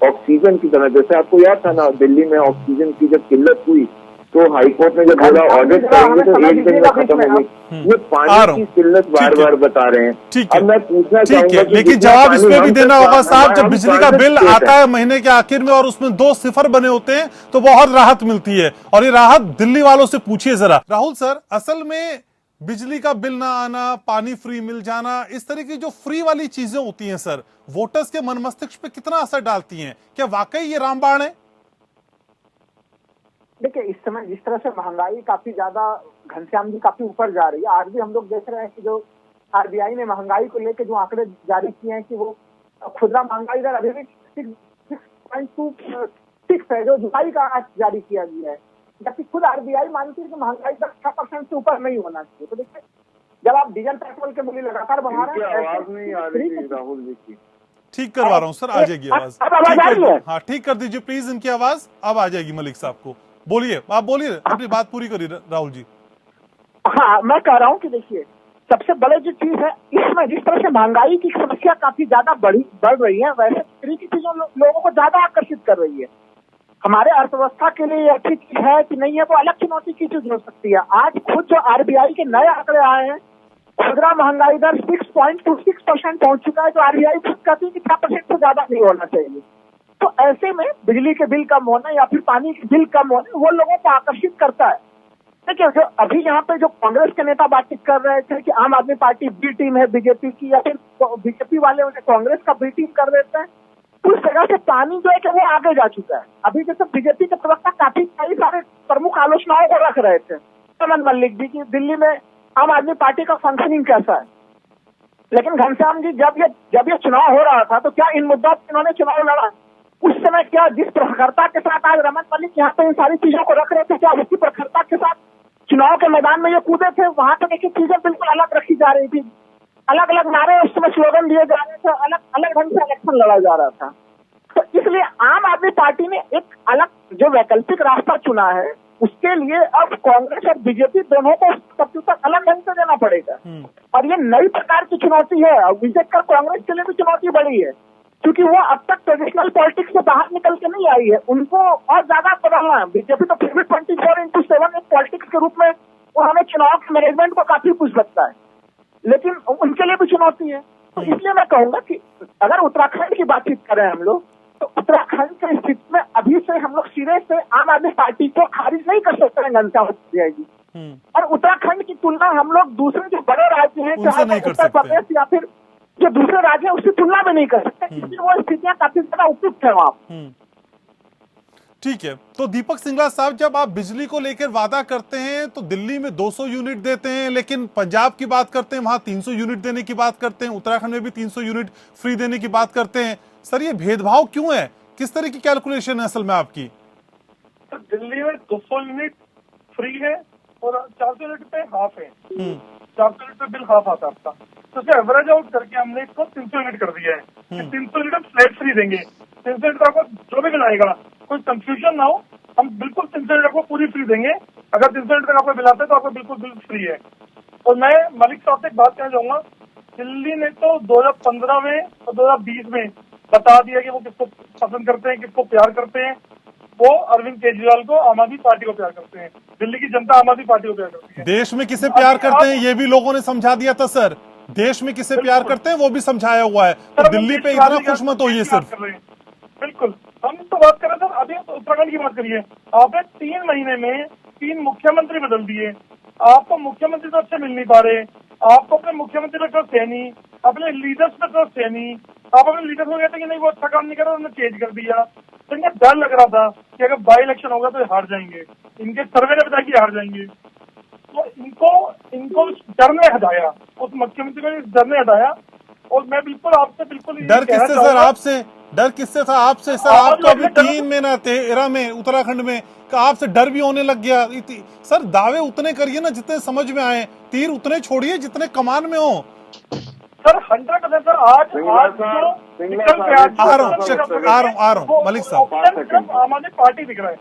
ऑक्सीजन की तरह, जैसे आपको याद था ना दिल्ली में ऑक्सीजन की जब किल्लत हुई तो हाईकोर्ट ने जब बोला ऑडिट करेंगे तो एक दिन में खत्म होगी। ये पानी की किल्लत बार बार बता रहे हैं। अब मैं पूछना चाहूंगा, लेकिन जवाब इस पे भी देना होगा साहब। जब बिजली का बिल आता है महीने के आखिर में और उसमें 2 सिफर बने होते हैं तो बहुत राहत मिलती है, और ये राहत दिल्ली वालों से पूछिए जरा। राहुल सर, असल में बिजली का बिल ना आना, पानी फ्री मिल जाना, इस तरह की जो फ्री वाली चीजें होती हैं सर, वोटर्स के मन मस्तिष्क पे कितना असर डालती हैं? क्या वाकई ये रामबाण है? देखिए, इस समय जिस तरह से महंगाई काफी ज्यादा, घनश्याम जी, काफी ऊपर जा रही है। आज भी हम लोग देख रहे हैं कि जो आरबीआई ने महंगाई को लेकर जो आंकड़े जारी किए हैं कि वो खुदरा महंगाई दर अभी भी 6.26 है, जो जुलाई का आज जारी किया गया है, जबकि खुद आरबीआई मानती है कि महंगाई दर 6% से ऊपर नहीं होना चाहिए। तो देखिए, जब आप डीजल पेट्रोल के मूल्य लगातार बढ़ा रहे हैं, आवाज नहीं आ रही थी राहुल जी की। ठीक करवा रहा हूँ सर, आ जाएगी आवाज। अब आवाज आ रही है? हाँ, ठीक कर दीजिए प्लीज इनकी आवाज, अब आ जाएगी मलिक साहब को। बोलिए, आप बोलिए, अपनी बात पूरी करिए राहुल जी। हाँ, मैं कह रहा हूँ कि देखिए, सबसे बड़ी जो चीज है इसमें, जिस तरह से महंगाई की समस्या काफी ज्यादा बढ़ रही है, वैसे फ्री की चीजों लोगों को ज्यादा आकर्षित कर रही है। हमारे अर्थव्यवस्था के लिए अच्छी चीज है कि नहीं है, वो अलग चुनौती की चीज हो सकती है। आज खुद जो आरबीआई के नए आंकड़े आए हैं, खुदरा महंगाई दर 6.26% पहुंच चुका है, जो आरबीआई खुद कहती है कि 6% से ज्यादा नहीं होना चाहिए। तो ऐसे में बिजली के बिल कम होना या फिर पानी के बिल कम होना वो लोगों को आकर्षित करता है। देखिए, जो अभी यहाँ पे जो कांग्रेस के नेता बातचीत कर रहे थे कि आम आदमी पार्टी बी टीम है बीजेपी की, या फिर बीजेपी वाले उन्हें कांग्रेस का बी टीम कर देते हैं, उस जगह से पानी जो है कि वो आगे जा चुका है। अभी जैसे बीजेपी के प्रवक्ता कई सारे प्रमुख आलोचनाओं को रख रहे थे, चमन मल्लिक जी की, दिल्ली में आम आदमी पार्टी का फंक्शनिंग कैसा है। लेकिन घनश्याम जी, जब ये चुनाव हो रहा था तो क्या इन मुद्दों पर इन्होंने चुनाव लड़ा? उस समय क्या जिस प्रखरता के साथ आज रमन मल्लिक यहाँ पे इन सारी चीजों को रख रहे थे, क्या उसी प्रखरता के साथ चुनाव के मैदान में ये कूदे थे? वहां पे देखिए चीजें बिल्कुल अलग रखी जा रही थी, अलग अलग नारे उस समय स्लोगन दिए जा रहे थे, अलग अलग ढंग से इलेक्शन लड़ा जा रहा था। तो इसलिए आम आदमी पार्टी ने एक अलग जो वैकल्पिक रास्ता चुना है, उसके लिए अब कांग्रेस और बीजेपी दोनों को प्रत्युत्तर अलग ढंग से देना पड़ेगा। और ये नई प्रकार की चुनौती है, और विशेषकर कांग्रेस के लिए भी चुनौती बड़ी है, क्योंकि वो अब तक ट्रेडिशनल पॉलिटिक्स से बाहर निकल के नहीं आई है, उनको और ज्यादा बदलना है। बीजेपी तो फिर भी 24/7 एक पॉलिटिक्स के रूप में वो हमें चुनाव के मैनेजमेंट को काफी कुछ लगता है, लेकिन उनके लिए भी चुनौती है। तो इसलिए मैं कहूंगा कि अगर उत्तराखंड की बातचीत करें हम लोग, तो उत्तराखंड की स्थिति में अभी से हम लोग सिरे से आम आदमी पार्टी को खारिज नहीं कर सकते हैं घनश्याम जी। और उत्तराखंड की तुलना हम लोग दूसरे जो बड़े राज्य हैं, चाहे उत्तर प्रदेश या फिर जो दूसरे राज्य है, उसकी तुलना में नहीं कर सकते, क्योंकि वो स्थितियां काफी ज्यादा उपयुक्त है वहां। ठीक है, तो दीपक सिंगला साहब, जब आप बिजली को लेकर वादा करते हैं तो दिल्ली में 200 यूनिट देते हैं, लेकिन पंजाब की बात करते हैं वहां 300 यूनिट देने की बात करते हैं, उत्तराखंड में भी 300 यूनिट फ्री देने की बात करते हैं। सर, ये भेदभाव क्यों है? किस तरह की कैलकुलेशन है असल में आपकी? तो दिल्ली में 200 यूनिट फ्री है और 400 यूनिट पे हाफ है। 400 यूनिट पे बिल हाफ आता है आपका, तो उसे एवरेज आउट करके हमने इसको 300 यूनिट कर दिया है। 300 यूनिट हम फ्लैट फ्री देंगे। 300 यूनिट आपको जो भी बिल आएगा, कोई कंफ्यूजन ना हो, हम बिल्कुल 300 यूनिट आपको पूरी फ्री देंगे। अगर 300 यूनिट तक आपको बिल आता है तो आपको बिल्कुल बिल फ्री है। और मैं मलिक साहब से एक बात कहना चाहूंगा, दिल्ली ने तो 2015 में और 2020 में बता दिया कि वो किसको पसंद करते हैं, किसको प्यार करते हैं। वो अरविंद केजरीवाल को, आम आदमी पार्टी को प्यार करते हैं। दिल्ली की जनता आम आदमी पार्टी को प्यार करती है। देश में किसे प्यार करते हैं ये भी लोगों ने समझा दिया था सर। देश में किसे प्यार करते हैं वो भी समझाया हुआ है, तो दिल्ली पे इतना खुश मत होइए सिर्फ। बिल्कुल, हम तो बात कर रहे थे, अभी तो उत्तराखंड की बात करिए। आपने 3 महीने में 3 मुख्यमंत्री बदल दिए। आपको मुख्यमंत्री तो अच्छे मिल नहीं पा रहे, आपको अपने मुख्यमंत्री पर ट्रस्ट है नहीं, अपने लीडर्स पर ट्रस्ट है नहीं। आप अपने लीडर्स को कहते कि नहीं वो अच्छा काम नहीं कर रहा, उन्होंने चेंज कर दिया। तो इनका डर लग रहा था कि अगर बाई इलेक्शन होगा तो हार जाएंगे। इनके सर्वे ने बताया कि हार जाएंगे, तो इनको डर ने हटाया, उस मुख्यमंत्री को डर ने हटाया। और मैं बिल्कुल आपसे बिल्कुल डर किससे सर? आपसे डर किससे था? आपसे सर? आप तो अभी 3 महीना थे एरा में उत्तराखंड में, आपसे डर भी होने लग गया। सर, दावे उतने करिए ना जितने समझ में आए, तीर उतने छोड़िए जितने कमान में हो। सर 100% सर, आज निकल के आ रहा हूँ मलिक साहब, आम आदमी पार्टी दिख रहा है।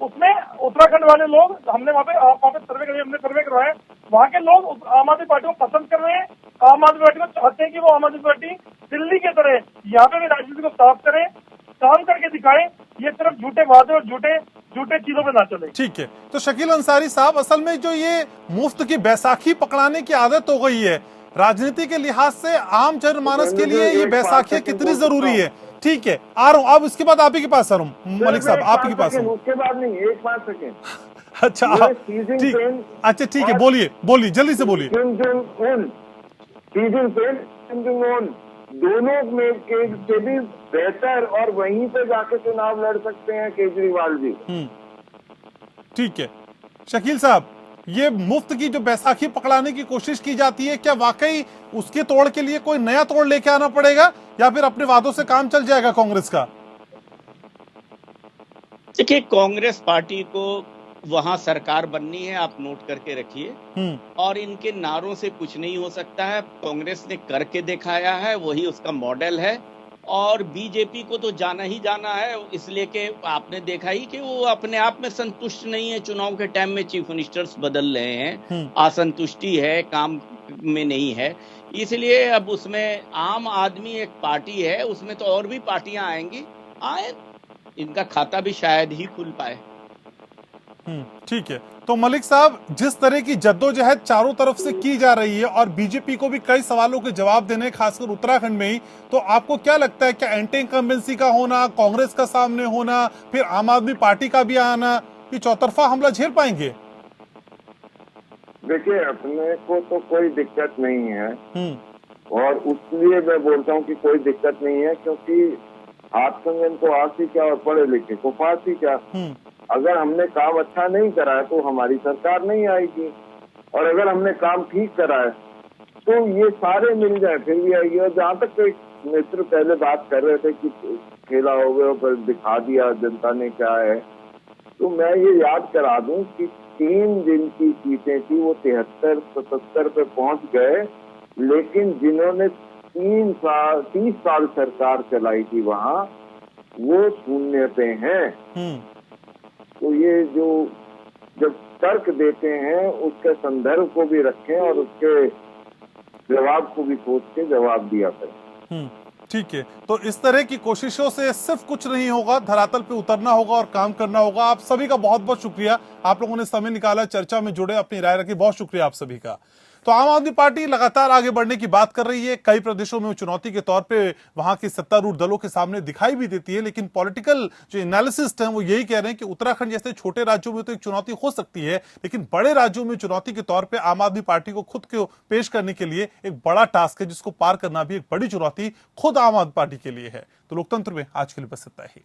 उसमें उत्तराखंड वाले लोग, हमने वहाँ पे सर्वे करिए, हमने सर्वे करवाया, वहाँ के लोग आम आदमी पार्टी को पसंद कर रहे हैं। आम आदमी पार्टी को चाहते हैं कि वो आम आदमी पार्टी दिल्ली की तरह यहाँ पे भी राजनीति को साफ करे, काम करके दिखाए। ये सिर्फ झूठे वादे और झूठे चीजों पे ना चले। ठीक है, तो शकील अंसारी साहब, असल में जो ये मुफ्त की बैसाखी पकड़ाने की आदत हो गई है, राजनीति के लिहाज से आम जनमानस के लिए ये बैसाखियां कितनी जरूरी है? ठीक है, आ रहा हूँ, अब इसके बाद आप ही के पास आ रहा हूँ मलिक साहब, आप ही के पास हूँ। उसके बाद नहीं, 1-5 सेकेंड। अच्छा ठीक, अच्छा ठीक है, बोलिए जल्दी से बोलिए। दोनों में के भी बेहतर और वहीं पे जाके चुनाव लड़ सकते हैं केजरीवाल जी। ठीक है, शकील साहब, ये मुफ्त की जो बैसाखी पकड़ाने की कोशिश की जाती है, क्या वाकई उसके तोड़ के लिए कोई नया तोड़ लेके आना पड़ेगा या फिर अपने वादों से काम चल जाएगा कांग्रेस का? देखिए, कांग्रेस पार्टी को वहां सरकार बननी है, आप नोट करके रखिए, और इनके नारों से कुछ नहीं हो सकता है। कांग्रेस ने करके दिखाया है, वही उसका मॉडल है, और बीजेपी को तो जाना ही जाना है, इसलिए कि आपने देखा ही कि वो अपने आप में संतुष्ट नहीं है। चुनाव के टाइम में चीफ मिनिस्टर्स बदल रहे हैं, असंतुष्टि है, काम में नहीं है, इसलिए अब उसमें आम आदमी एक पार्टी है, उसमें तो और भी पार्टियां आएंगी, आए, इनका खाता भी शायद ही खुल पाए। ठीक है, तो मलिक साहब, जिस तरह की जद्दोजहद चारों तरफ से की जा रही है और बीजेपी को भी कई सवालों के जवाब देने, खासकर उत्तराखंड में ही, तो आपको क्या लगता है, क्या एंटी इनकम्बेंसी का होना, कांग्रेस का सामने होना, फिर आम आदमी पार्टी का भी आना, ये चौतरफा हमला झेल पाएंगे? देखिए, अपने को तो कोई दिक्कत नहीं है, और उसलिए मैं बोलता हूँ कि कोई दिक्कत नहीं है, क्योंकि हाथ संगन को आसी क्या और पढ़े लिखे को फांसी क्या। अगर हमने काम अच्छा नहीं करा है तो हमारी सरकार नहीं आएगी, और अगर हमने काम ठीक करा है तो ये सारे मिल जाए फिर भी आएगी। और जहाँ तक कोई मित्र पहले बात कर रहे थे कि खेला हो गया पर दिखा दिया जनता ने क्या है, तो मैं ये याद करा दूं कि 3 दिन की सीटें थी, वो 73-77 पे पहुंच गए, लेकिन जिन्होंने 30 साल सरकार चलाई थी वहाँ, वो शून्य पे हैं। तो ये जो जब तर्क देते हैं उसके संदर्भ को भी रखें और उसके जवाब को भी सोच के जवाब दिया करें। ठीक है, तो इस तरह की कोशिशों से सिर्फ कुछ नहीं होगा, धरातल पे उतरना होगा और काम करना होगा। आप सभी का बहुत बहुत शुक्रिया, आप लोगों ने समय निकाला, चर्चा में जुड़े, अपनी राय रखी, बहुत शुक्रिया आप सभी का। तो आम आदमी पार्टी लगातार आगे बढ़ने की बात कर रही है, कई प्रदेशों में चुनौती के तौर पे वहां के सत्तारूढ़ दलों के सामने दिखाई भी देती है, लेकिन पॉलिटिकल जो एनालिसिस्ट हैं वो यही कह रहे हैं कि उत्तराखंड जैसे छोटे राज्यों में तो एक चुनौती हो सकती है, लेकिन बड़े राज्यों में चुनौती के तौर पे आम आदमी पार्टी को खुद को पेश करने के लिए एक बड़ा टास्क है, जिसको पार करना भी एक बड़ी चुनौती खुद आम आदमी पार्टी के लिए है। तो लोकतंत्र में आज के लिए बस इतना ही।